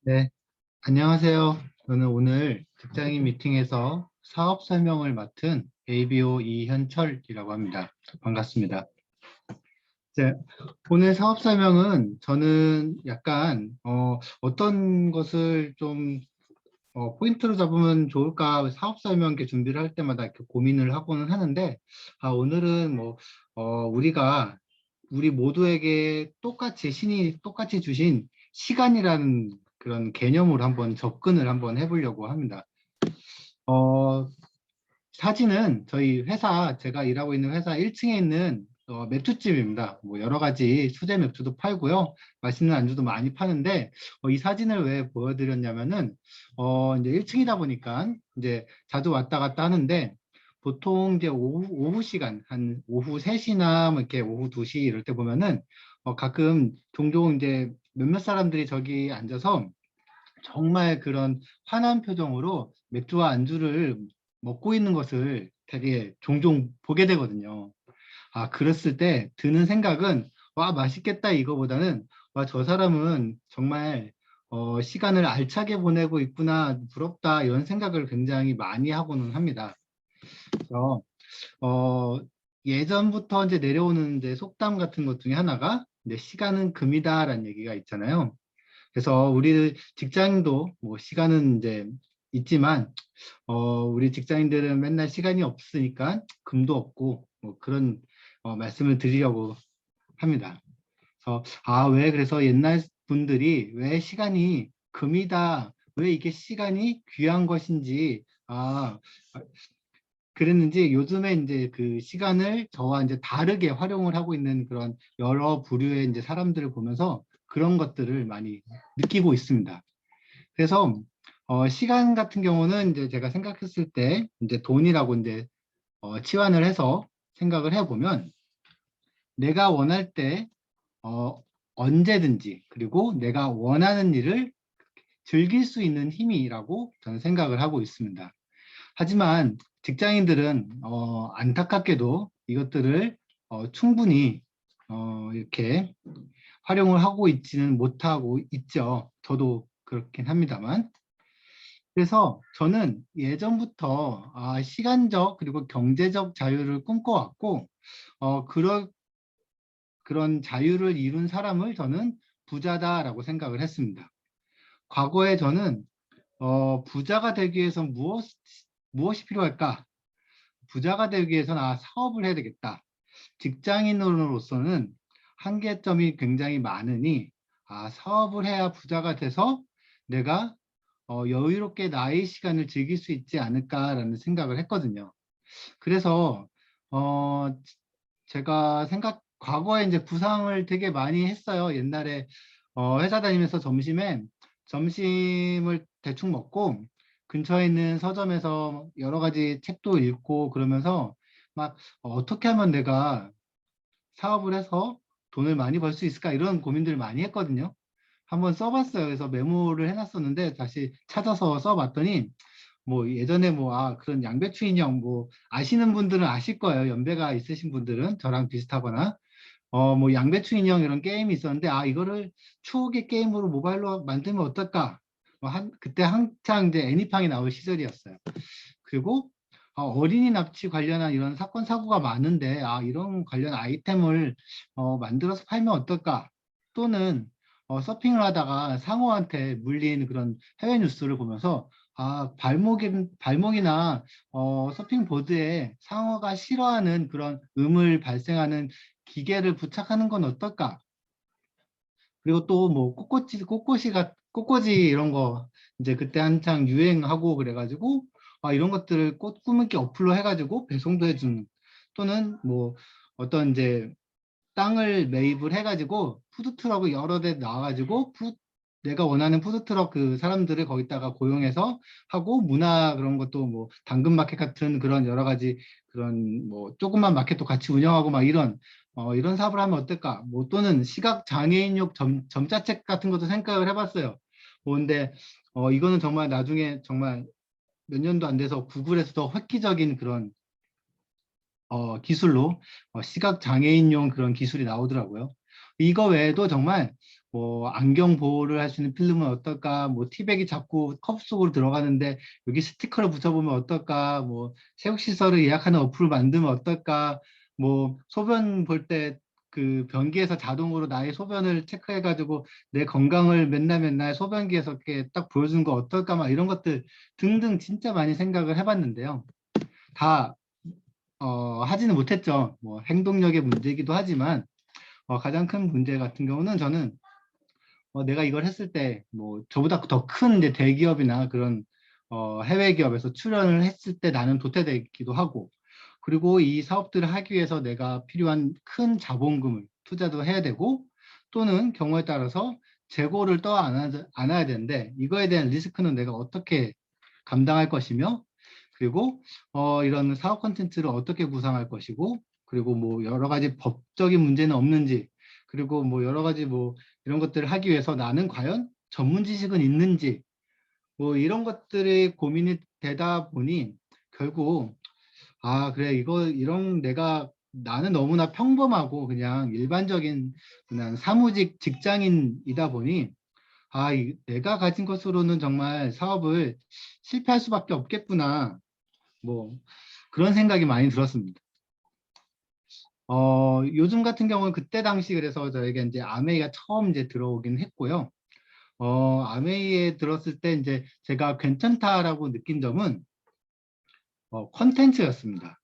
네, 안녕하세요. 저는 오늘 직장인 미팅에서 사업 설명을 맡은 ABO 이현철이라고 합니다. 반갑습니다. 이제 오늘 사업 설명은 저는 약간 어떤 것을 좀 포인트로 잡으면 좋을까 사업 설명 이렇게 준비를 할 때마다 이렇게 고민을 하고는 하는데 오늘은 우리가 우리 모두에게 똑같이 신이 똑같이 주신 시간이라는 그런 개념으로 한번 접근을 한번 해보려고 합니다. 어, 사진은 저희 회사, 제가 일하고 있는 회사 1층에 있는 맥주집입니다. 뭐 여러 가지 수제 맥주도 팔고요. 맛있는 안주도 많이 파는데, 이 사진을 왜 보여드렸냐면은, 이제 1층이다 보니까 이제 자주 왔다 갔다 하는데, 보통 이제 오후 시간, 한 오후 3시나 뭐 이렇게 오후 2시 이럴 때 보면은, 가끔 종종 이제 몇몇 사람들이 저기 앉아서 정말 그런 환한 표정으로 맥주와 안주를 먹고 있는 것을 되게 종종 보게 되거든요. 그랬을 때 드는 생각은, 와, 맛있겠다 이거보다는, 와, 저 사람은 정말 시간을 알차게 보내고 있구나, 부럽다, 이런 생각을 굉장히 많이 하고는 합니다. 그래서 어, 예전부터 이제 내려오는 이제 속담 같은 것 중에 하나가 이제 시간은 금이다라는 얘기가 있잖아요. 그래서 우리 직장인도 뭐 시간은 이제 있지만 우리 직장인들은 맨날 시간이 없으니까 금도 없고 뭐 그런 말씀을 드리려고 합니다. 그래서 왜 그래서 옛날 분들이 왜 시간이 금이다, 왜 이게 시간이 귀한 것인지 그랬는지 요즘에 이제 그 시간을 저와 이제 다르게 활용을 하고 있는 그런 여러 부류의 이제 사람들을 보면서 그런 것들을 많이 느끼고 있습니다. 그래서 시간 같은 경우는 이제 제가 생각했을 때 이제 돈이라고 이제 치환을 해서 생각을 해보면 내가 원할 때 언제든지 그리고 내가 원하는 일을 즐길 수 있는 힘이라고 저는 생각을 하고 있습니다. 하지만 직장인들은 안타깝게도 이것들을 충분히 이렇게 활용을 하고 있지는 못하고 있죠. 저도 그렇긴 합니다만. 그래서 저는 예전부터 시간적 그리고 경제적 자유를 꿈꿔왔고 그런 자유를 이룬 사람을 저는 부자다라고 생각을 했습니다. 과거에 저는 부자가 되기 위해서 무엇이 필요할까? 부자가 되기 위해서는 사업을 해야 되겠다. 직장인으로서는 한계점이 굉장히 많으니 사업을 해야 부자가 돼서 내가 여유롭게 나의 시간을 즐길 수 있지 않을까라는 생각을 했거든요. 그래서 어, 제가 과거에 이제 구상을 되게 많이 했어요. 옛날에 회사 다니면서 점심을 대충 먹고 근처에 있는 서점에서 여러 가지 책도 읽고 그러면서 막 어떻게 하면 내가 사업을 해서 돈을 많이 벌 수 있을까 이런 고민들을 많이 했거든요. 한번 써봤어요. 그래서 메모를 해놨었는데 다시 찾아서 써봤더니 뭐 예전에 그런 양배추 인형 뭐 아시는 분들은 아실 거예요. 연배가 있으신 분들은 저랑 비슷하거나 뭐 양배추 인형 이런 게임이 있었는데 이거를 추억의 게임으로 모바일로 만들면 어떨까? 그때 한창 이제 애니팡이 나올 시절이었어요. 그리고 어린이 납치 관련한 이런 사건 사고가 많은데 이런 관련 아이템을 만들어서 팔면 어떨까? 또는 서핑을 하다가 상어한테 물린 그런 해외 뉴스를 보면서 발목이나 서핑보드에 상어가 싫어하는 그런 음을 발생하는 기계를 부착하는 건 어떨까? 그리고 또 뭐 꽃꽂이 이런 거 이제 그때 한창 유행하고 그래가지고 이런 것들을 꽃 꾸미기 어플로 해가지고 배송도 해주는 또는 뭐 어떤 이제 땅을 매입을 해가지고 푸드트럭을 여러 대 나와가지고 내가 원하는 푸드트럭 그 사람들을 거기다가 고용해서 하고 문화 그런 것도 뭐 당근마켓 같은 그런 여러 가지 그런 뭐 조그만 마켓도 같이 운영하고 막 이런 사업을 하면 어떨까? 뭐 또는 시각 장애인용 점자책 같은 것도 생각을 해봤어요. 근데 이거는 정말 나중에 정말 몇 년도 안 돼서 구글에서 더 획기적인 그런 기술로 시각 장애인용 그런 기술이 나오더라고요. 이거 외에도 정말 뭐 안경 보호를 할 수 있는 필름은 어떨까, 뭐 티백이 자꾸 컵 속으로 들어가는데 여기 스티커를 붙여보면 어떨까, 뭐 체육시설을 예약하는 어플을 만들면 어떨까, 뭐 소변 볼 때 그 변기에서 자동으로 나의 소변을 체크해가지고 내 건강을 맨날 맨날 소변기에서 이렇게 딱 보여주는 거 어떨까, 막 이런 것들 등등 진짜 많이 생각을 해봤는데요. 다 하지는 못했죠. 뭐 행동력의 문제이기도 하지만 가장 큰 문제 같은 경우는 저는 내가 이걸 했을 때 뭐 저보다 더 큰 이제 대기업이나 그런 해외 기업에서 출연을 했을 때 나는 도태되기도 하고, 그리고 이 사업들을 하기 위해서 내가 필요한 큰 자본금을 투자도 해야 되고, 또는 경우에 따라서 재고를 떠 안아야 되는데 이거에 대한 리스크는 내가 어떻게 감당할 것이며, 그리고 이런 사업 콘텐츠를 어떻게 구상할 것이고, 그리고 뭐 여러 가지 법적인 문제는 없는지, 그리고 뭐 여러 가지 뭐 이런 것들을 하기 위해서 나는 과연 전문 지식은 있는지, 뭐 이런 것들이 고민이 되다 보니 결국 그래, 이런 나는 너무나 평범하고 그냥 일반적인 그냥 사무직 직장인이다 보니 내가 가진 것으로는 정말 사업을 실패할 수밖에 없겠구나, 뭐 그런 생각이 많이 들었습니다. 요즘 같은 경우는 그때 당시 그래서 저에게 이제 아메이가 처음 이제 들어오긴 했고요. 아메이에 들었을 때 이제 제가 괜찮다라고 느낀 점은 컨텐츠였습니다.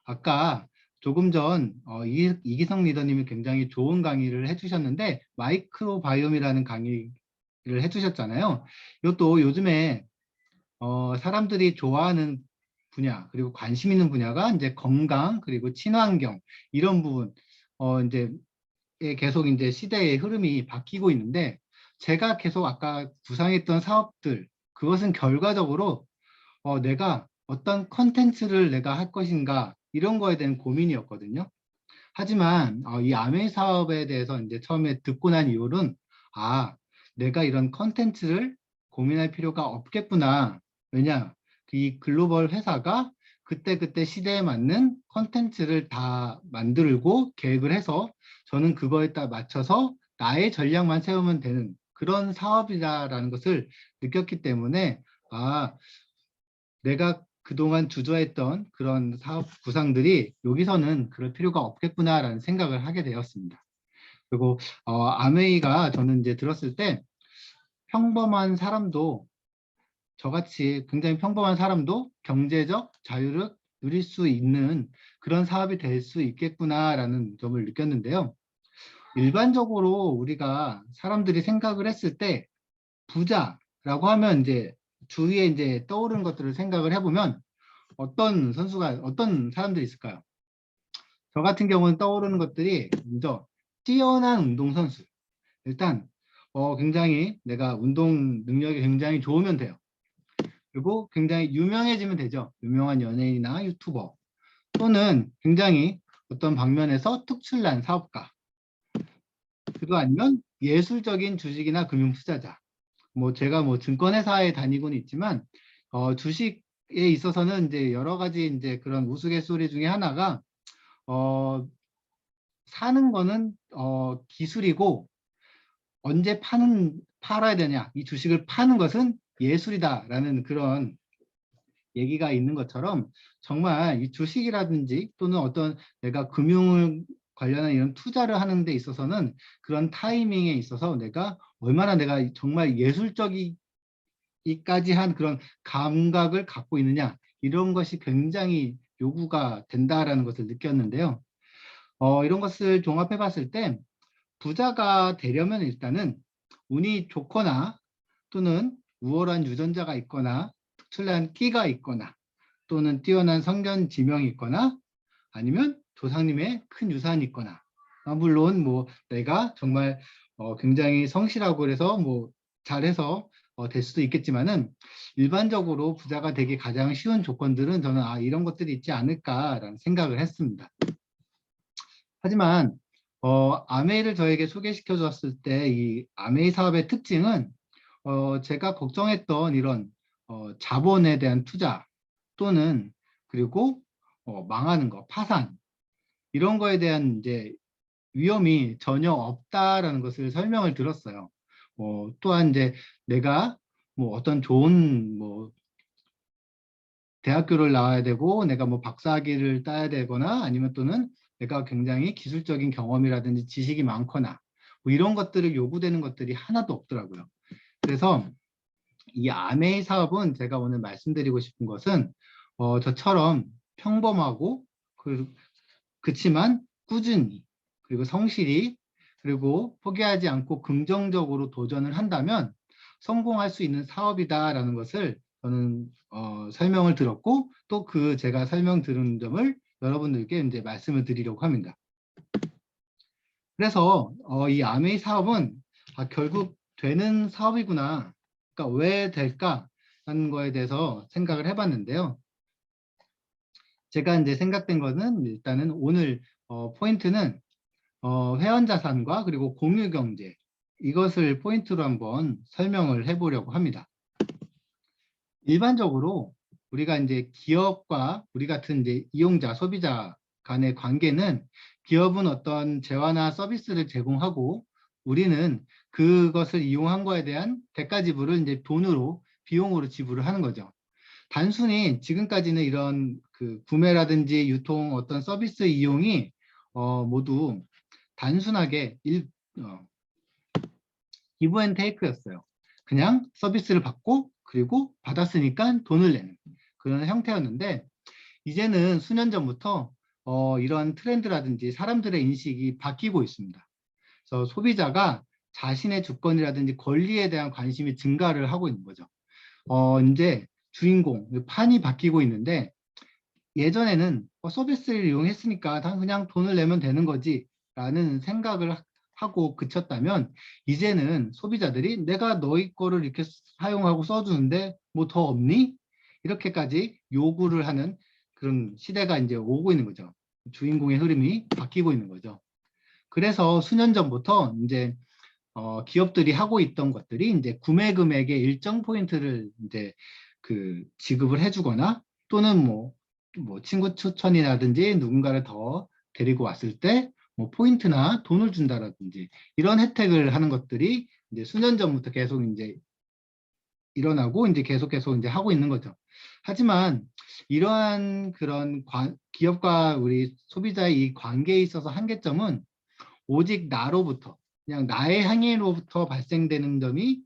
아까 조금 전 이기성 리더님이 굉장히 좋은 강의를 해주셨는데 마이크로바이옴이라는 강의를 해주셨잖아요. 이것도 요즘에 사람들이 좋아하는 분야, 그리고 관심 있는 분야가 이제 건강, 그리고 친환경, 이런 부분, 이제 계속 이제 시대의 흐름이 바뀌고 있는데, 제가 계속 아까 구상했던 사업들, 그것은 결과적으로 내가 어떤 컨텐츠를 내가 할 것인가, 이런 거에 대한 고민이었거든요. 하지만 이 아메이 사업에 대해서 이제 처음에 듣고 난 이후로는 내가 이런 컨텐츠를 고민할 필요가 없겠구나. 왜냐, 이 글로벌 회사가 그때그때 시대에 맞는 컨텐츠를 다 만들고 계획을 해서 저는 그거에 따라 맞춰서 나의 전략만 세우면 되는 그런 사업이다라는 것을 느꼈기 때문에 내가 그동안 주저했던 그런 사업 구상들이 여기서는 그럴 필요가 없겠구나라는 생각을 하게 되었습니다. 그리고 아메이가 저는 이제 들었을 때 평범한 사람도, 저같이 굉장히 평범한 사람도 경제적 자유를 누릴 수 있는 그런 사업이 될 수 있겠구나라는 점을 느꼈는데요. 일반적으로 우리가 사람들이 생각을 했을 때 부자라고 하면 이제 주위에 이제 떠오르는 것들을 생각을 해보면 어떤 사람들이 있을까요? 저 같은 경우는 떠오르는 것들이 먼저 뛰어난 운동선수. 일단 굉장히 내가 운동 능력이 굉장히 좋으면 돼요. 그리고 굉장히 유명해지면 되죠. 유명한 연예인이나 유튜버, 또는 굉장히 어떤 방면에서 특출난 사업가, 그거 아니면 예술적인 주식이나 금융 투자자. 뭐 제가 뭐 증권회사에 다니고는 있지만 주식에 있어서는 이제 여러 가지 이제 그런 우스갯소리 중에 하나가 사는 거는 기술이고 언제 팔아야 되냐, 이 주식을 파는 것은 예술이다라는 그런 얘기가 있는 것처럼, 정말 이 주식이라든지 또는 어떤 내가 금융을 관련한 이런 투자를 하는 데 있어서는 그런 타이밍에 있어서 내가 정말 예술적이까지 한 그런 감각을 갖고 있느냐, 이런 것이 굉장히 요구가 된다라는 것을 느꼈는데요. 이런 것을 종합해 봤을 때 부자가 되려면 일단은 운이 좋거나, 또는 우월한 유전자가 있거나, 특출난 끼가 있거나, 또는 뛰어난 성견 지명이 있거나, 아니면 조상님의 큰 유산이 있거나, 물론 뭐 내가 정말 굉장히 성실하고 그래서 뭐 잘해서 될 수도 있겠지만은, 일반적으로 부자가 되기 가장 쉬운 조건들은 저는 이런 것들이 있지 않을까라는 생각을 했습니다. 하지만 아메이를 저에게 소개시켜 줬을 때 이 아메이 사업의 특징은 제가 걱정했던 이런 자본에 대한 투자, 또는 그리고 망하는 거, 파산, 이런 거에 대한 이제 위험이 전혀 없다라는 것을 설명을 들었어요. 또한 이제 내가 뭐 어떤 좋은 뭐 대학교를 나와야 되고 내가 뭐 박사학위를 따야 되거나 아니면 또는 내가 굉장히 기술적인 경험이라든지 지식이 많거나 뭐 이런 것들을 요구되는 것들이 하나도 없더라고요. 그래서 이 아메이 사업은 제가 오늘 말씀드리고 싶은 것은 저처럼 평범하고 그치만 꾸준히 그리고 성실히 그리고 포기하지 않고 긍정적으로 도전을 한다면 성공할 수 있는 사업이다라는 것을 저는 설명을 들었고 또 그 제가 설명 들은 점을 여러분들께 이제 말씀을 드리려고 합니다. 그래서 이 아메이 사업은 결국 되는 사업이구나. 그러니까 왜 될까라는 거에 대해서 생각을 해봤는데요. 제가 이제 생각된 거는 일단은 오늘 포인트는 회원 자산과 그리고 공유 경제 이것을 포인트로 한번 설명을 해보려고 합니다. 일반적으로 우리가 이제 기업과 우리 같은 이제 이용자, 소비자 간의 관계는 기업은 어떤 재화나 서비스를 제공하고 우리는 그것을 이용한 거에 대한 대가 지불을 이제 돈으로 비용으로 지불을 하는 거죠. 단순히 지금까지는 이런 그 구매라든지 유통 어떤 서비스 이용이 모두 단순하게 기브 앤 테이크였어요. 그냥 서비스를 받고 그리고 받았으니까 돈을 내는 그런 형태였는데 이제는 수년 전부터 이런 트렌드라든지 사람들의 인식이 바뀌고 있습니다. 그래서 소비자가 자신의 주권이라든지 권리에 대한 관심이 증가를 하고 있는 거죠. 이제 주인공, 판이 바뀌고 있는데 예전에는 서비스를 이용했으니까 그냥 돈을 내면 되는 거지 라는 생각을 하고 그쳤다면 이제는 소비자들이 내가 너희 거를 이렇게 사용하고 써주는데 뭐 더 없니? 이렇게까지 요구를 하는 그런 시대가 이제 오고 있는 거죠. 주인공의 흐름이 바뀌고 있는 거죠. 그래서 수년 전부터 이제 기업들이 하고 있던 것들이 이제 구매 금액의 일정 포인트를 이제 그 지급을 해주거나 또는 뭐 친구 추천이라든지 누군가를 더 데리고 왔을 때 뭐 포인트나 돈을 준다라든지 이런 혜택을 하는 것들이 이제 수년 전부터 계속 이제 일어나고 이제 계속 이제 하고 있는 거죠. 하지만 이러한 그런 기업과 우리 소비자의 이 관계에 있어서 한계점은 오직 나로부터 그냥 나의 행위로부터 발생되는 점이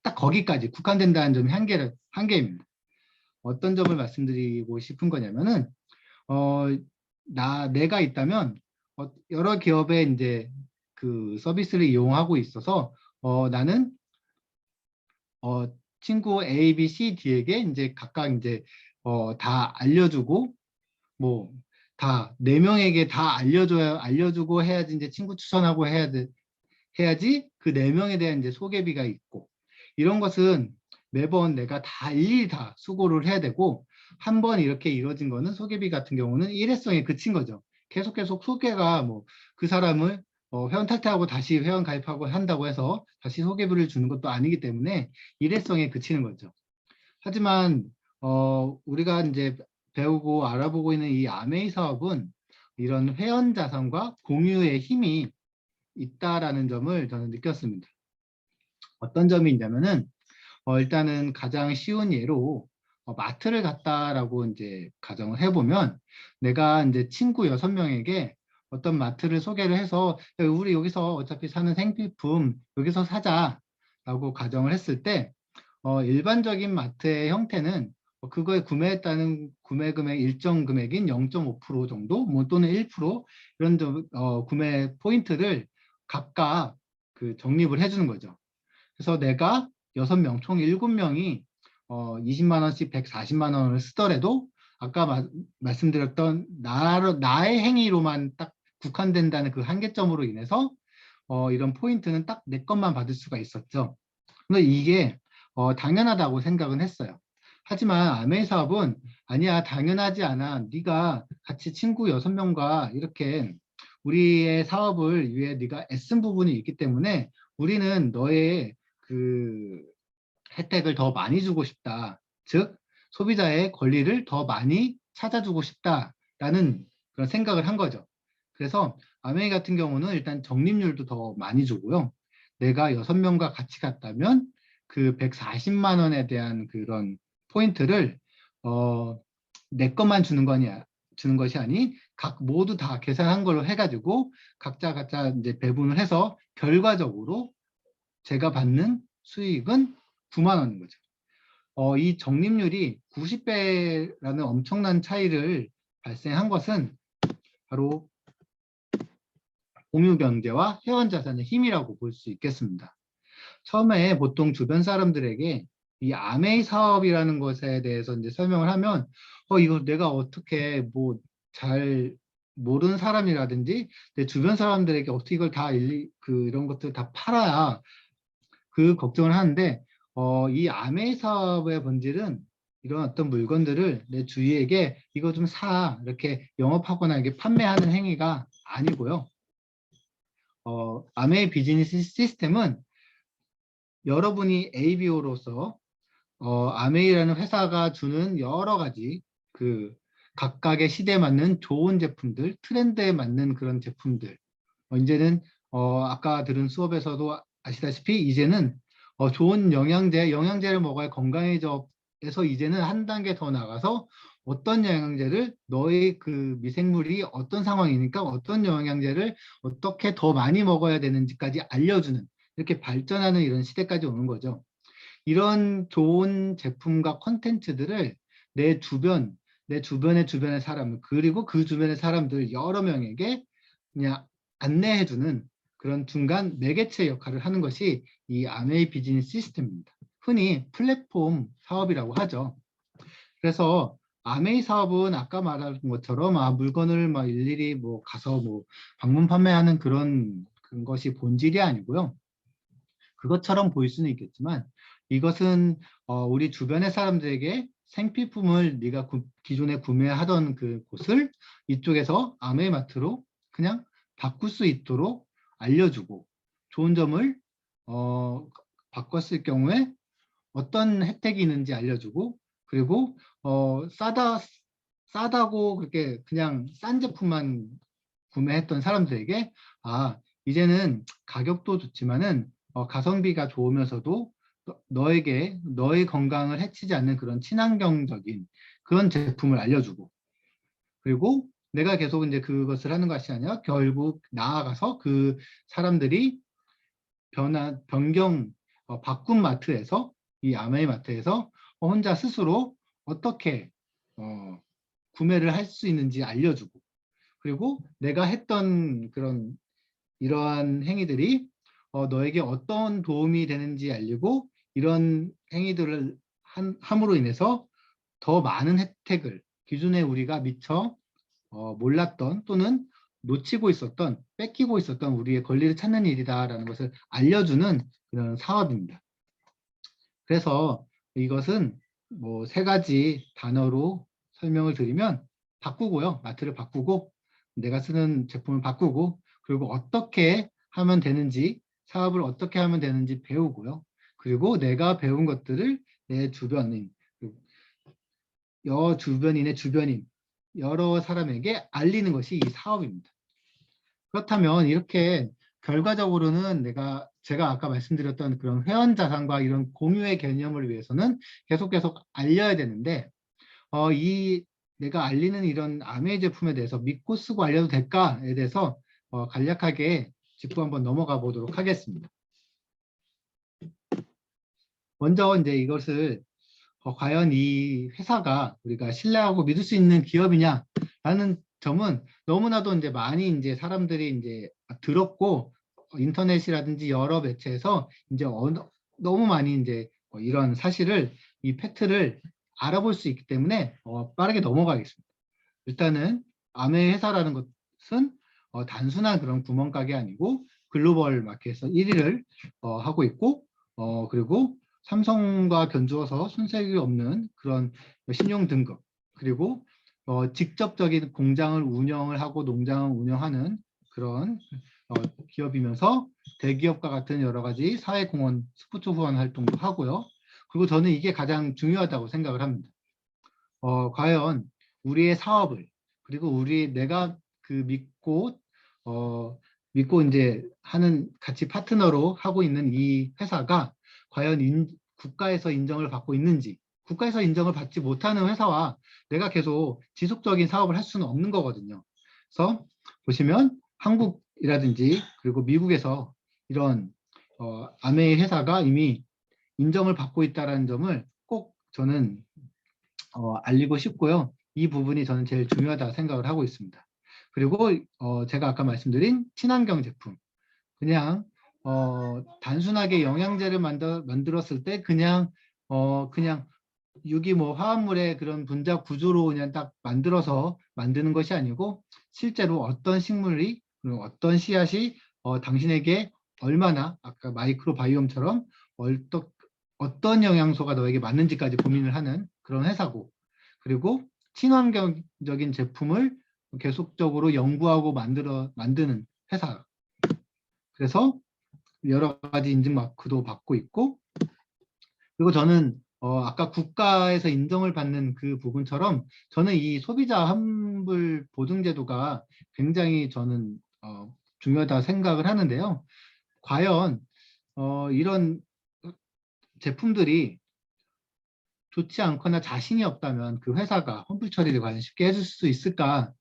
딱 거기까지 국한된다는 점이 한계입니다. 어떤 점을 말씀드리고 싶은 거냐면은 내가 있다면 여러 기업의 이제 그 서비스를 이용하고 있어서 나는 친구 A, B, C, D에게 이제 각각 이제 다 알려주고 뭐 다 네 명에게 다 알려주고 해야지 이제 친구 추천하고 해야지 그 네 명에 대한 이제 소개비가 있고 이런 것은 매번 내가 다 일일이 다 수고를 해야 되고 한 번 이렇게 이루어진 거는 소개비 같은 경우는 일회성에 그친 거죠. 계속 소개가 뭐 그 사람을 회원 탈퇴하고 다시 회원 가입하고 한다고 해서 다시 소개비를 주는 것도 아니기 때문에 일회성에 그치는 거죠. 하지만 우리가 이제 배우고 알아보고 있는 이 아메이 사업은 이런 회원 자산과 공유의 힘이 있다라는 점을 저는 느꼈습니다. 어떤 점이 있냐면은 일단은 가장 쉬운 예로 마트를 갔다라고 이제 가정을 해보면 내가 이제 친구 6명에게 어떤 마트를 소개를 해서 야, 우리 여기서 어차피 사는 생필품 여기서 사자라고 가정을 했을 때 일반적인 마트의 형태는 그거에 구매했다는 구매 금액 일정 금액인 0.5% 정도 뭐 또는 1% 이런 구매 포인트를 각각 그 적립을 해주는 거죠. 그래서 내가 6명, 총 7명이 20만 원씩 140만 원을 쓰더라도 아까 말씀드렸던 나의 행위로만 딱 국한된다는 그 한계점으로 인해서 이런 포인트는 딱 내 것만 받을 수가 있었죠. 근데 이게 당연하다고 생각은 했어요. 하지만 아메이 사업은 아니야, 당연하지 않아. 네가 같이 친구 6명과 이렇게 우리의 사업을 위해 네가 애쓴 부분이 있기 때문에 우리는 너의 그 혜택을 더 많이 주고 싶다. 즉 소비자의 권리를 더 많이 찾아주고 싶다라는 그런 생각을 한 거죠. 그래서 아메이 같은 경우는 일단 적립률도 더 많이 주고요. 내가 6명과 같이 갔다면 그 140만 원에 대한 그런 포인트를 내 것만 주는 것이 아닌 각 모두 다 계산한 걸로 해가지고 각자 이제 배분을 해서 결과적으로 제가 받는 수익은 9만 원인 거죠. 이 적립률이 90배라는 엄청난 차이를 발생한 것은 바로 공유 경제와 회원 자산의 힘이라고 볼 수 있겠습니다. 처음에 보통 주변 사람들에게 이 아메이 사업이라는 것에 대해서 이제 설명을 하면 이거 내가 어떻게 뭐 잘 모르는 사람이라든지 내 주변 사람들에게 어떻게 이걸 다 이런 것들 다 팔아야 그 걱정을 하는데 이 아메이 사업의 본질은 이런 어떤 물건들을 내 주위에게 이거 좀 사 이렇게 영업하거나 이게 판매하는 행위가 아니고요. 아메이 비즈니스 시스템은 여러분이 ABO로서 아메이라는 회사가 주는 여러 가지 그 각각의 시대에 맞는 좋은 제품들, 트렌드에 맞는 그런 제품들. 이제는 아까 들은 수업에서도 아시다시피 이제는 좋은 영양제를 먹어야 건강해져 해서 이제는 한 단계 더 나가서 어떤 영양제를 너의 그 미생물이 어떤 상황이니까 어떤 영양제를 어떻게 더 많이 먹어야 되는지까지 알려주는 이렇게 발전하는 이런 시대까지 오는 거죠. 이런 좋은 제품과 콘텐츠들을 내 주변의 사람, 그리고 그 주변의 사람들 여러 명에게 그냥 안내해주는 그런 중간 매개체 역할을 하는 것이 이 아메이 비즈니스 시스템입니다. 흔히 플랫폼 사업이라고 하죠. 그래서 아메이 사업은 아까 말한 것처럼 물건을 막 일일이 뭐 가서 뭐 방문 판매하는 그런 것이 본질이 아니고요. 그것처럼 보일 수는 있겠지만 이것은 우리 주변의 사람들에게 생필품을 네가 기존에 구매하던 그 곳을 이쪽에서 아메이마트로 그냥 바꿀 수 있도록 알려주고 좋은 점을 바꿨을 경우에 어떤 혜택이 있는지 알려주고 그리고 싸다고 그렇게 그냥 싼 제품만 구매했던 사람들에게 이제는 가격도 좋지만은 가성비가 좋으면서도 너의 건강을 해치지 않는 그런 친환경적인 그런 제품을 알려주고 그리고 내가 계속 이제 그것을 하는 것이 아니라 결국 나아가서 그 사람들이 바꾼 마트에서 이 아메이 마트에서 혼자 스스로 어떻게 구매를 할 수 있는지 알려주고 그리고 내가 했던 이러한 행위들이 너에게 어떤 도움이 되는지 알리고 이런 행위들을 함으로 인해서 더 많은 혜택을 기존에 우리가 미처 몰랐던 또는 놓치고 있었던 뺏기고 있었던 우리의 권리를 찾는 일이다라는 것을 알려주는 그런 사업입니다. 그래서 이것은 뭐 3가지 단어로 설명을 드리면 바꾸고요. 마트를 바꾸고 내가 쓰는 제품을 바꾸고 그리고 어떻게 하면 되는지 사업을 어떻게 하면 되는지 배우고요. 그리고 내가 배운 것들을 내 주변인의 주변인 여러 사람에게 알리는 것이 이 사업입니다. 그렇다면 이렇게 결과적으로는 제가 아까 말씀드렸던 그런 회원 자산과 이런 공유의 개념을 위해서는 계속 알려야 되는데 내가 알리는 이런 아메이 제품에 대해서 믿고 쓰고 알려도 될까에 대해서 간략하게 짚고 한번 넘어가 보도록 하겠습니다. 먼저 이제 이것을 과연 이 회사가 우리가 신뢰하고 믿을 수 있는 기업이냐라는 점은 너무나도 이제 많이 이제 사람들이 이제 들었고 인터넷이라든지 여러 매체에서 이제 너무 많이 이제 이런 사실을 이 팩트를 알아볼 수 있기 때문에 빠르게 넘어가겠습니다. 일단은 아메 회사라는 것은 단순한 그런 구멍가게 아니고 글로벌 마켓에서 1위를 하고 있고 그리고 삼성과 견주어서 손색이 없는 그런 신용 등급 그리고 직접적인 공장을 운영을 하고 농장을 운영하는 그런 기업이면서 대기업과 같은 여러 가지 사회공헌, 스포츠 후원 활동도 하고요. 그리고 저는 이게 가장 중요하다고 생각을 합니다. 과연 우리의 사업을 그리고 내가 그 믿고 믿고 이제 같이 파트너로 하고 있는 이 회사가 과연 국가에서 인정을 받고 있는지, 국가에서 인정을 받지 못하는 회사와 내가 계속 지속적인 사업을 할 수는 없는 거거든요. 그래서 보시면 한국이라든지 그리고 미국에서 이런 아메이 회사가 이미 인정을 받고 있다는 점을 꼭 저는 알리고 싶고요. 이 부분이 저는 제일 중요하다 생각을 하고 있습니다. 그리고 제가 아까 말씀드린 친환경 제품, 그냥 단순하게 영양제를 만들었을 때 그냥 유기모 화합물의 그런 분자 구조로 그냥 딱 만들어서 만드는 것이 아니고 실제로 어떤 식물이 그리고 어떤 씨앗이 당신에게 얼마나 아까 마이크로바이옴처럼 어떤 영양소가 너에게 맞는지까지 고민을 하는 그런 회사고, 그리고 친환경적인 제품을 계속적으로 연구하고 만드는 회사. 그래서 여러 가지 인증 마크도 받고 있고, 그리고 저는 아까 국가에서 인정을 받는 그 부분처럼 저는 이 소비자 환불 보증 제도가 굉장히 저는 중요하다 생각을 하는데요. 과연 이런 제품들이 좋지 않거나 자신이 없다면 그 회사가 환불 처리를 과연 쉽게 해줄 수 있을까?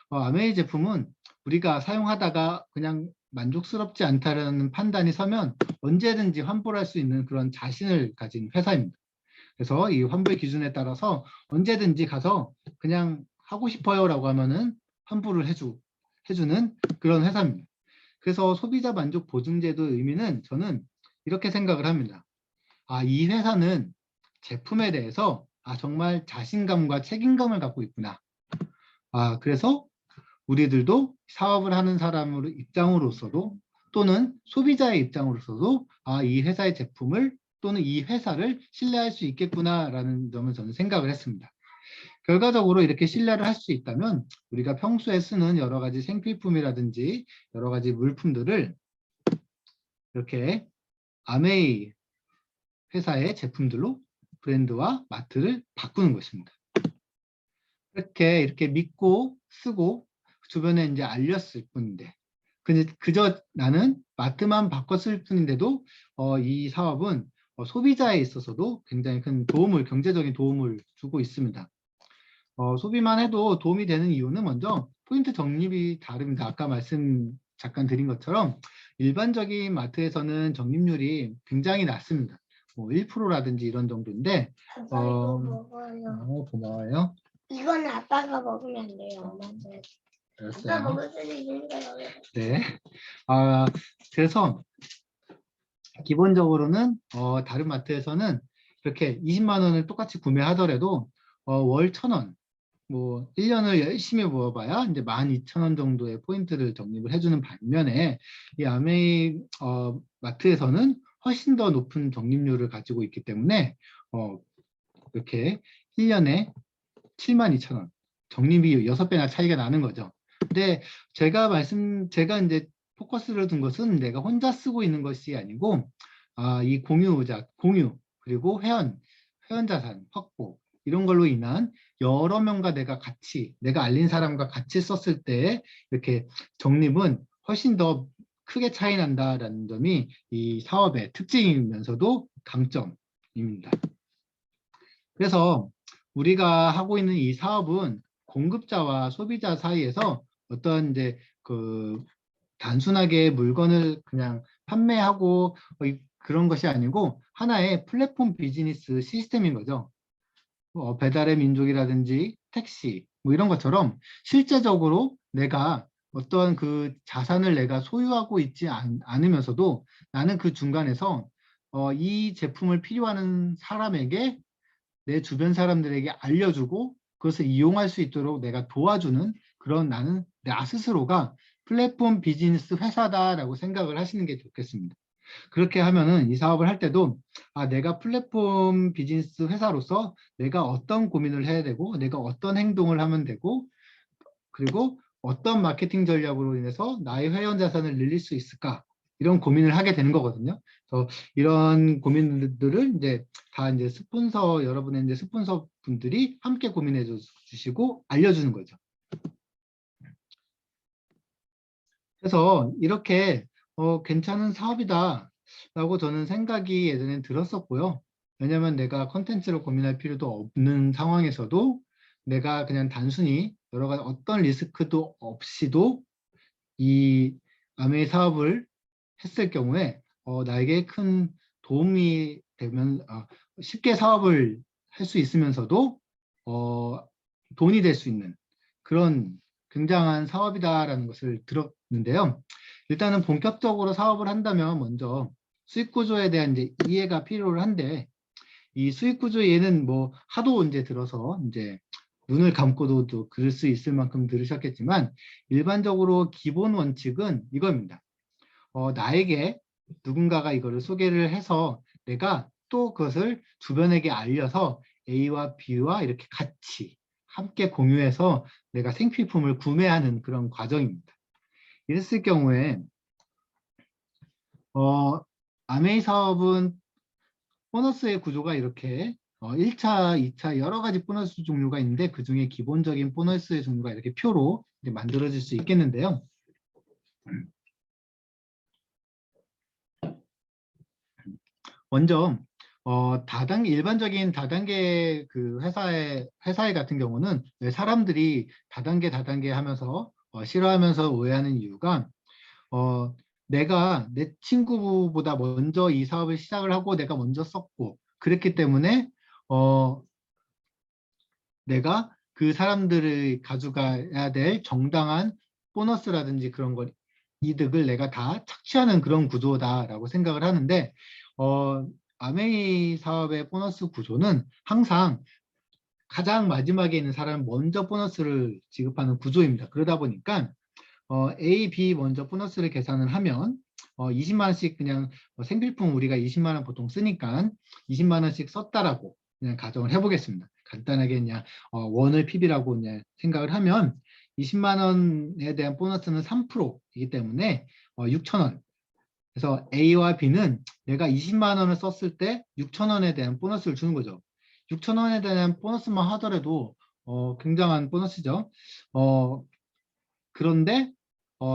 아메이 제품은 우리가 사용하다가 그냥 만족스럽지 않다는 판단이 서면 언제든지 환불할 수 있는 그런 자신을 가진 회사입니다. 그래서 이 환불 기준에 따라서 언제든지 가서 그냥 하고 싶어요라고 하면은 환불을 해주는 그런 회사입니다. 그래서 소비자 만족 보증제도 의미는 저는 이렇게 생각을 합니다. 이 회사는 제품에 대해서 정말 자신감과 책임감을 갖고 있구나. 그래서 우리들도 사업을 하는 사람으로 입장으로서도 또는 소비자의 입장으로서도 이 회사의 제품을 또는 이 회사를 신뢰할 수 있겠구나라는 점을 저는 생각을 했습니다. 결과적으로 이렇게 신뢰를 할 수 있다면 우리가 평소에 쓰는 여러 가지 생필품이라든지 여러 가지 물품들을 이렇게 아메이 회사의 제품들로 브랜드와 마트를 바꾸는 것입니다. 이렇게 믿고 쓰고 주변에 이제 알렸을 뿐인데, 그저 나는 마트만 바꿨을 뿐인데도 이 사업은 소비자에 있어서도 굉장히 큰 경제적인 도움을 주고 있습니다. 소비만 해도 도움이 되는 이유는 먼저 포인트 적립이 다릅니다. 아까 잠깐 드린 것처럼 일반적인 마트에서는 적립률이 굉장히 낮습니다. 1%라든지 이런 정도인데. 아빠 이거 먹어요. 고마워요. 이건 아빠가 먹으면 안 돼요. 맞아요. 알았어요. 아빠 먹을 수도 있으니까 여기. 네. 그래서 기본적으로는 다른 마트에서는 이렇게 20만 원을 똑같이 구매하더라도 월 1,000원, 1년을 열심히 모아봐야 이제 12,000원 정도의 포인트를 적립을 해주는 반면에 이 아메이 마트에서는 훨씬 더 높은 적립률을 가지고 있기 때문에 이렇게 1년에 72,000원, 적립이 6배나 차이가 나는 거죠. 근데 제가 이제 포커스를 둔 것은 내가 혼자 쓰고 있는 것이 아니고 이 공유 그리고 회원 자산 확보 이런 걸로 인한 여러 명과 내가 알린 사람과 같이 썼을 때 이렇게 적립은 훨씬 더 크게 차이 난다라는 점이 이 사업의 특징이면서도 강점입니다. 그래서 우리가 하고 있는 이 사업은 공급자와 소비자 사이에서 어떤 이제 단순하게 물건을 그냥 판매하고 그런 것이 아니고 하나의 플랫폼 비즈니스 시스템인 거죠. 배달의 민족이라든지 택시 이런 것처럼 실제적으로 내가 어떤 그 자산을 내가 소유하고 있지 않으면서도 나는 그 중간에서 이 제품을 필요하는 사람에게 내 주변 사람들에게 알려주고 그것을 이용할 수 있도록 내가 도와주는 그런 나 스스로가 플랫폼 비즈니스 회사다라고 생각을 하시는 게 좋겠습니다. 그렇게 하면은 이 사업을 할 때도 내가 플랫폼 비즈니스 회사로서 내가 어떤 고민을 해야 되고 내가 어떤 행동을 하면 되고 그리고 어떤 마케팅 전략으로 인해서 나의 회원 자산을 늘릴 수 있을까 이런 고민을 하게 되는 거거든요. 그래서 이런 고민들을 이제 여러분의 이제 스폰서 분들이 함께 고민해 주시고 알려주는 거죠. 그래서 이렇게 괜찮은 사업이다라고 저는 생각이 예전엔 들었었고요. 왜냐하면 내가 컨텐츠를 고민할 필요도 없는 상황에서도 내가 그냥 단순히 여러 가지 어떤 리스크도 없이도 이 아메이 사업을 했을 경우에 나에게 큰 도움이 되면 쉽게 사업을 할 수 있으면서도 어, 돈이 될 수 있는 그런 굉장한 사업이다라는 것을 들었는데요. 일단은 본격적으로 사업을 한다면 먼저 수익 구조에 대한 이제 이해가 필요한데 이 수익 구조 이해는 뭐 하도 이제 들어서 이제 눈을 감고도 또 들을 수 있을 만큼 들으셨겠지만 일반적으로 기본 원칙은 이겁니다. 나에게 누군가가 이거를 소개를 해서 내가 또 그것을 주변에게 알려서 A와 B와 이렇게 같이 함께 공유해서 내가 생필품을 구매하는 그런 과정입니다. 이랬을 경우에 아메이 사업은 보너스의 구조가 이렇게 1차, 2차 여러 가지 보너스 종류가 있는데 그 중에 기본적인 보너스의 종류가 이렇게 표로 이제 만들어질 수 있겠는데요. 먼저 일반적인 다단계 그 회사의 같은 경우는 왜 사람들이 다단계 하면서 싫어하면서 오해하는 이유가 어, 내가 내 친구보다 먼저 이 사업을 시작을 하고 내가 먼저 썼고 그랬기 때문에 어, 내가 그 사람들을 가져가야 될 정당한 보너스라든지 그런 걸 이득을 내가 다 착취하는 그런 구조다라고 생각을 하는데 아메이 사업의 보너스 구조는 항상 가장 마지막에 있는 사람 먼저 보너스를 지급하는 구조입니다. 그러다 보니까 A, B 먼저 보너스를 계산을 하면 20만 원씩 그냥 생필품 우리가 20만 원 보통 쓰니까 20만 원씩 썼다라고 그냥 가정을 해보겠습니다. 간단하게 그냥 원을 PB라고 그냥 생각을 하면 20만 원에 대한 보너스는 3%이기 때문에 6천 원. 그래서 A와 B는 내가 20만 원을 썼을 때 6천 원에 대한 보너스를 주는 거죠. 6천 원에 대한 보너스만 하더라도 굉장한 보너스죠. 그런데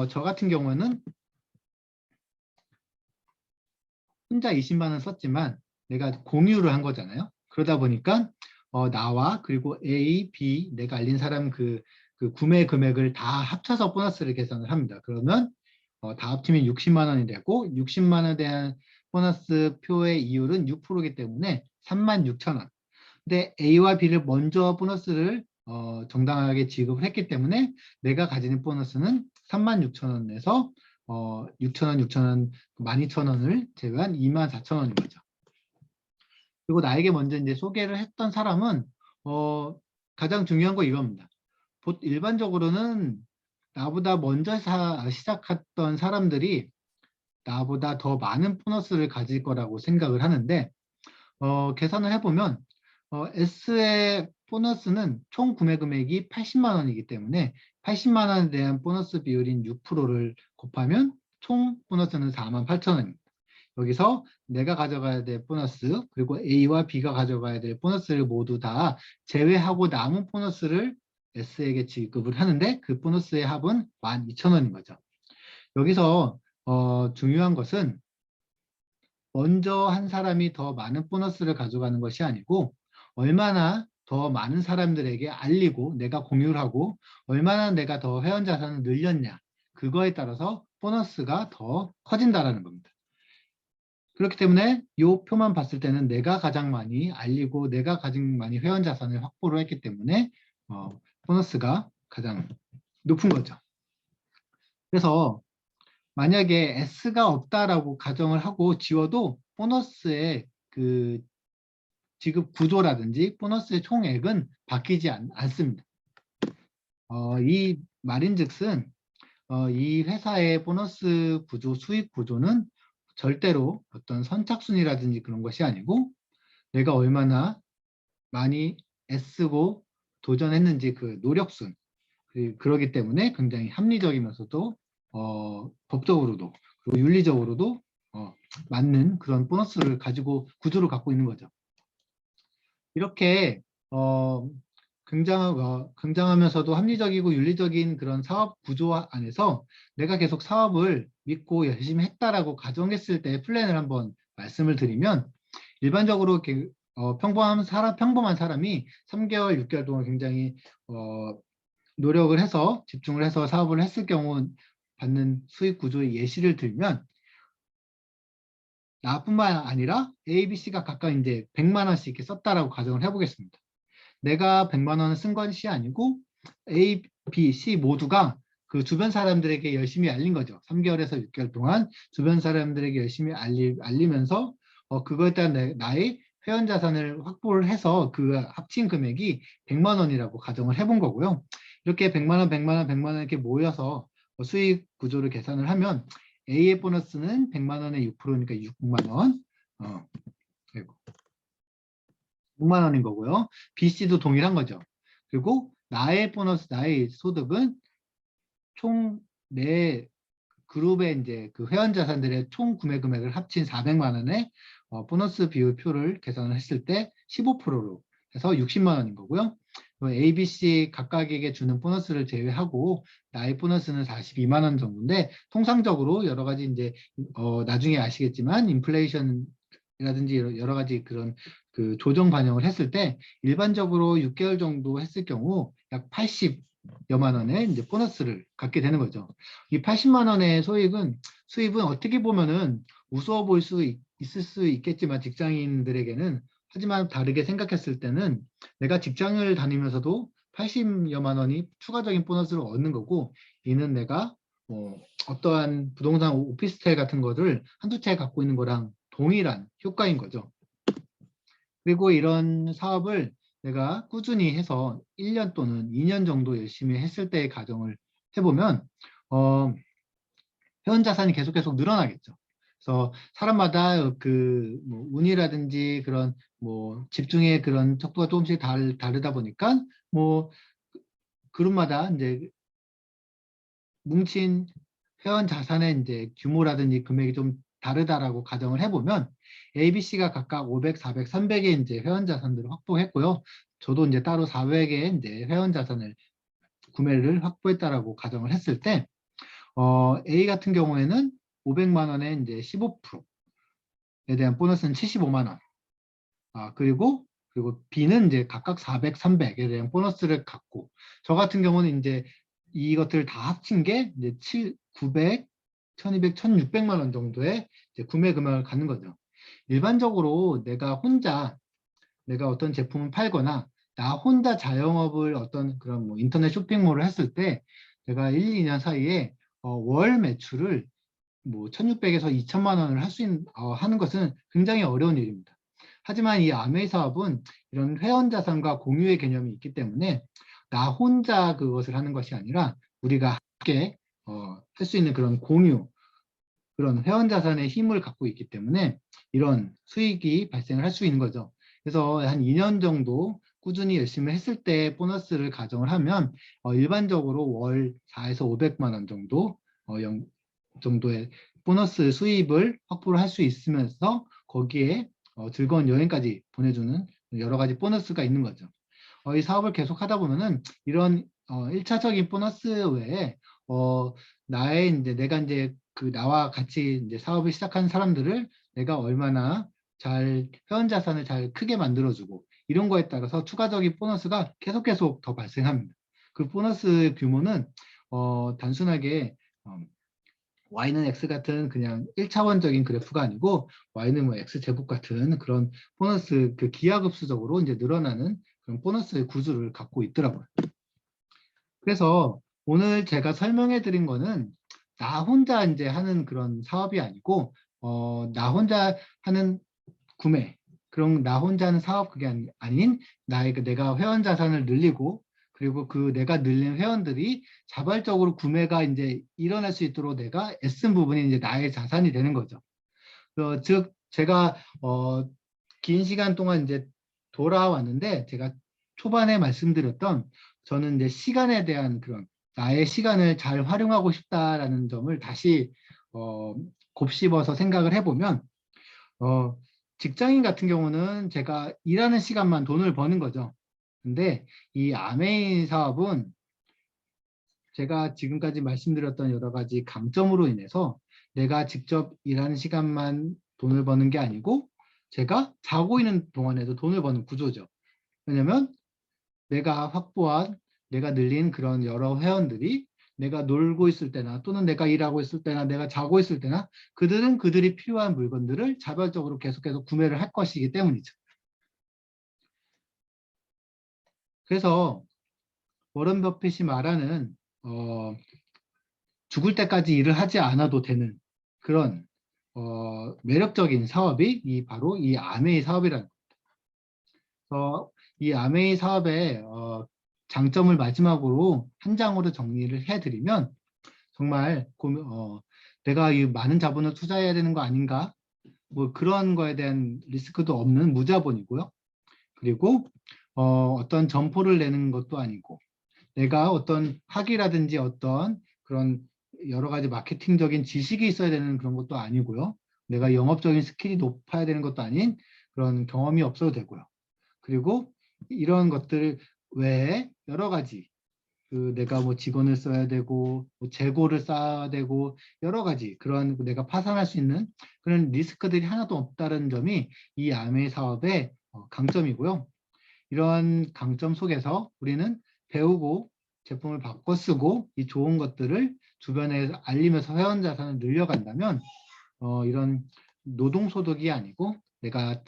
저 같은 경우는 혼자 20만 원 썼지만 내가 공유를 한 거잖아요. 그러다 보니까 나와 그리고 A, B 내가 알린 사람 그 구매 금액을 다 합쳐서 보너스를 계산을 합니다. 그러면 다 합치면 60만 원이 되고 60만 원에 대한 보너스 표의 이율은 6%이기 때문에 3만 6천 원. 근데 A와 B를 먼저 보너스를 정당하게 지급을 했기 때문에 내가 가지는 보너스는 3만 6천 원에서 6천 원, 6천 원, 12,000원을 제외한 2만 4천 원인 거죠. 그리고 나에게 먼저 이제 소개를 했던 사람은 가장 중요한 거 이겁니다. 일반적으로는 나보다 먼저 시작했던 사람들이 나보다 더 많은 보너스를 가질 거라고 생각을 하는데 계산을 해보면 S의 보너스는 총 구매 금액이 80만 원이기 때문에 80만 원에 대한 보너스 비율인 6%를 곱하면 총 보너스는 4만 8천 원입니다. 여기서 내가 가져가야 될 보너스 그리고 A와 B가 가져가야 될 보너스를 모두 다 제외하고 남은 보너스를 S에게 지급을 하는데 그 보너스의 합은 12,000원인 거죠. 여기서 중요한 것은 먼저 한 사람이 더 많은 보너스를 가져가는 것이 아니고 얼마나 더 많은 사람들에게 알리고 내가 공유를 하고 얼마나 내가 더 회원 자산을 늘렸냐 그거에 따라서 보너스가 더 커진다라는 겁니다. 그렇기 때문에 이 표만 봤을 때는 내가 가장 많이 알리고 내가 가장 많이 회원 자산을 확보를 했기 때문에 보너스가 가장 높은 거죠. 그래서 만약에 S가 없다라고 가정을 하고 지워도 보너스의 그 지급 구조라든지 보너스의 총액은 바뀌지 않습니다. 이 말인즉슨 이 회사의 보너스 구조, 수익 구조는 절대로 어떤 선착순이라든지 그런 것이 아니고 내가 얼마나 많이 애쓰고 도전했는지 그 노력순 그러기 때문에 굉장히 합리적이면서도 법적으로도 그리고 윤리적으로도 맞는 그런 보너스를 가지고 구조를 갖고 있는 거죠. 이렇게 굉장하면서도 합리적이고 윤리적인 그런 사업 구조 안에서 내가 계속 사업을 믿고 열심히 했다라고 가정했을 때 플랜을 한번 말씀을 드리면, 일반적으로 이렇게 평범한 사람이 3개월, 6개월 동안 굉장히 노력을 해서 집중을 해서 사업을 했을 경우 받는 수익 구조의 예시를 들면, 나뿐만 아니라 A, B, C가 각각 이제 100만 원씩 이렇게 썼다라고 가정을 해보겠습니다. 내가 100만 원을 쓴 것이 아니고 A, B, C 모두가 그 주변 사람들에게 열심히 알린 거죠. 3개월에서 6개월 동안 주변 사람들에게 열심히 알리면서 그거에 따른 나의 회원 자산을 확보를 해서 그 합친 금액이 100만 원이라고 가정을 해본 거고요. 이렇게 100만 원, 100만 원, 100만 원 이렇게 모여서 수익 구조를 계산을 하면 A의 보너스는 100만 원의 6%니까 6만 원. 6만 원인 거고요. BC도 동일한 거죠. 그리고 나의 보너스, 나의 소득은 총 내 그룹의 이제 그 회원 자산들의 총 구매 금액을 합친 400만 원의 보너스 비율표를 계산을 했을 때 15%로 해서 60만 원인 거고요. A, B, C 각각에게 주는 보너스를 제외하고 나의 보너스는 42만 원 정도인데, 통상적으로 여러 가지 이제 나중에 아시겠지만 인플레이션이라든지 여러 가지 그런 그 조정 반영을 했을 때 일반적으로 6개월 정도 했을 경우 약 80여만 원의 이제 보너스를 갖게 되는 거죠. 이 80만 원의 수입은 어떻게 보면은 우스워 보일 수 있을 수 있겠지만 직장인들에게는, 하지만 다르게 생각했을 때는 내가 직장을 다니면서도 80여만 원이 추가적인 보너스를 얻는 거고, 이는 내가 어떠한 부동산 오피스텔 같은 거를 한두 채 갖고 있는 거랑 동일한 효과인 거죠. 그리고 이런 사업을 내가 꾸준히 해서 1년 또는 2년 정도 열심히 했을 때의 가정을 해보면 회원 자산이 계속 늘어나겠죠. 그래서 사람마다 뭐 운이라든지 그런 뭐 집중의 그런 척도가 조금씩 다르다 보니까 뭐 그룹마다 이제 뭉친 회원 자산의 이제 규모라든지 금액이 좀 다르다라고 가정을 해보면, ABC가 각각 500, 400, 300의 이제 회원 자산들을 확보했고요. 저도 이제 따로 400의 이제 회원 자산을 구매를 확보했다라고 가정을 했을 때, A 같은 경우에는 500만 원에 이제 15%에 대한 보너스는 75만 원. 그리고 B는 이제 각각 400, 300에 대한 보너스를 갖고, 저 같은 경우는 이제 이것들 다 합친 게 이제 900, 1200, 1600만 원 정도의 이제 구매 금액을 갖는 거죠. 일반적으로 내가 어떤 제품을 팔거나 나 혼자 자영업을 어떤 그런 뭐 인터넷 쇼핑몰을 했을 때 내가 1, 2년 사이에 월 매출을 뭐 1600에서 2000만 원을 하는 것은 굉장히 어려운 일입니다. 하지만 이 아메이 사업은 이런 회원 자산과 공유의 개념이 있기 때문에 나 혼자 그것을 하는 것이 아니라 우리가 함께 할 수 있는 그런 공유, 그런 회원 자산의 힘을 갖고 있기 때문에 이런 수익이 발생을 할 수 있는 거죠. 그래서 한 2년 정도 꾸준히 열심히 했을 때 보너스를 가정을 하면 일반적으로 월 4에서 500만 원 정도의 보너스 수입을 확보를 할 수 있으면서 거기에 즐거운 여행까지 보내주는 여러 가지 보너스가 있는 거죠. 이 사업을 계속 하다 보면은 이런 1차적인 보너스 외에 내가 이제 그 나와 같이 이제 사업을 시작한 사람들을 내가 얼마나 잘 회원 자산을 잘 크게 만들어주고 이런 거에 따라서 추가적인 보너스가 계속 더 발생합니다. 그 보너스 규모는 단순하게 Y는 X 같은 그냥 1차원적인 그래프가 아니고 Y는 뭐 X 제곱 같은 그런 보너스 그 기하급수적으로 이제 늘어나는 그런 보너스의 구조를 갖고 있더라고요. 그래서 오늘 제가 설명해 드린 거는 나 혼자 이제 하는 그런 사업이 아니고 나 혼자 하는 구매, 그럼 나 혼자 하는 사업 그게 아닌 내가 회원 자산을 늘리고 그리고 그 내가 늘린 회원들이 자발적으로 구매가 이제 일어날 수 있도록 내가 애쓴 부분이 이제 나의 자산이 되는 거죠. 즉 제가 긴 시간 동안 이제 돌아왔는데 제가 초반에 말씀드렸던 저는 이제 시간에 대한 그런 나의 시간을 잘 활용하고 싶다라는 점을 다시 곱씹어서 생각을 해보면 직장인 같은 경우는 제가 일하는 시간만 돈을 버는 거죠. 근데 이 아메이 사업은 제가 지금까지 말씀드렸던 여러 가지 강점으로 인해서 내가 직접 일하는 시간만 돈을 버는 게 아니고 제가 자고 있는 동안에도 돈을 버는 구조죠. 왜냐면 내가 확보한, 내가 늘린 그런 여러 회원들이 내가 놀고 있을 때나 또는 내가 일하고 있을 때나 내가 자고 있을 때나 그들은 그들이 필요한 물건들을 자발적으로 계속해서 구매를 할 것이기 때문이죠. 그래서 워런 버핏이 말하는 죽을 때까지 일을 하지 않아도 되는 그런 매력적인 사업이 바로 이 아메이 사업이라는 거예요. 이 아메이 사업의 장점을 마지막으로 한 장으로 정리를 해드리면 정말 내가 이 많은 자본을 투자해야 되는 거 아닌가? 뭐 그런 거에 대한 리스크도 없는 무자본이고요. 그리고 어떤 점포를 내는 것도 아니고 내가 어떤 학위라든지 어떤 그런 여러 가지 마케팅적인 지식이 있어야 되는 그런 것도 아니고요. 내가 영업적인 스킬이 높아야 되는 것도 아닌 그런 경험이 없어도 되고요. 그리고 이런 것들 외에 여러 가지 내가 뭐 직원을 써야 되고 뭐 재고를 쌓아야 되고 여러 가지 그런 내가 파산할 수 있는 그런 리스크들이 하나도 없다는 점이 이 아메이 사업의 강점이고요. 이런 강점 속에서 우리는 배우고 제품을 바꿔 쓰고 이 좋은 것들을 주변에 알리면서 회원 자산을 늘려간다면 이런 노동소득이 아니고 내가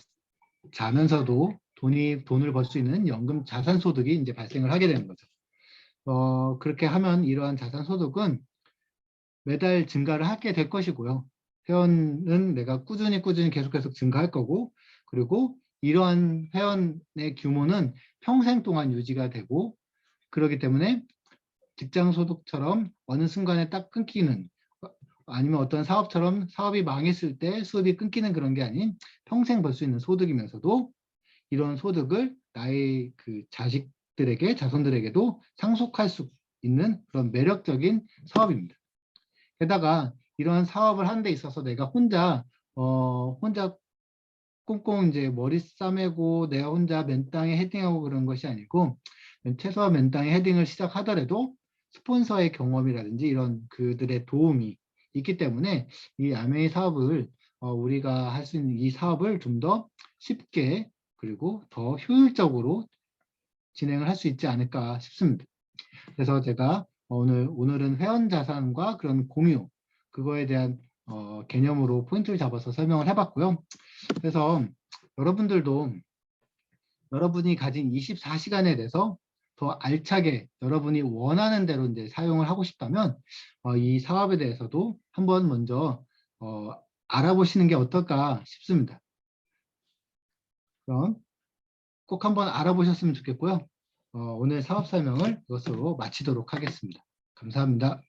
자면서도 돈을 벌 수 있는 연금 자산소득이 이제 발생을 하게 되는 거죠. 그렇게 하면 이러한 자산소득은 매달 증가를 하게 될 것이고요. 회원은 내가 꾸준히 계속해서 증가할 거고 그리고 이러한 회원의 규모는 평생 동안 유지가 되고 그렇기 때문에 직장 소득처럼 어느 순간에 딱 끊기는 아니면 어떤 사업처럼 사업이 망했을 때 수입이 끊기는 그런 게 아닌 평생 벌 수 있는 소득이면서도 이런 소득을 나의 그 자손들에게도 상속할 수 있는 그런 매력적인 사업입니다. 게다가 이런 사업을 하는 데 있어서 내가 혼자 꽁꽁 이제 머리 싸매고 내가 혼자 맨땅에 헤딩하고 그런 것이 아니고 최소한 맨땅에 헤딩을 시작하더라도 스폰서의 경험이라든지 이런 그들의 도움이 있기 때문에 이 아메이 사업을 우리가 할 수 있는 이 사업을 좀 더 쉽게 그리고 더 효율적으로 진행을 할 수 있지 않을까 싶습니다. 그래서 제가 오늘은 회원 자산과 그런 공유 그거에 대한 개념으로 포인트를 잡아서 설명을 해봤고요. 그래서 여러분들도 여러분이 가진 24시간에 대해서 더 알차게 여러분이 원하는 대로 이제 사용을 하고 싶다면 이 사업에 대해서도 한번 먼저 알아보시는 게 어떨까 싶습니다. 그럼 꼭 한번 알아보셨으면 좋겠고요. 오늘 사업 설명을 이것으로 마치도록 하겠습니다. 감사합니다.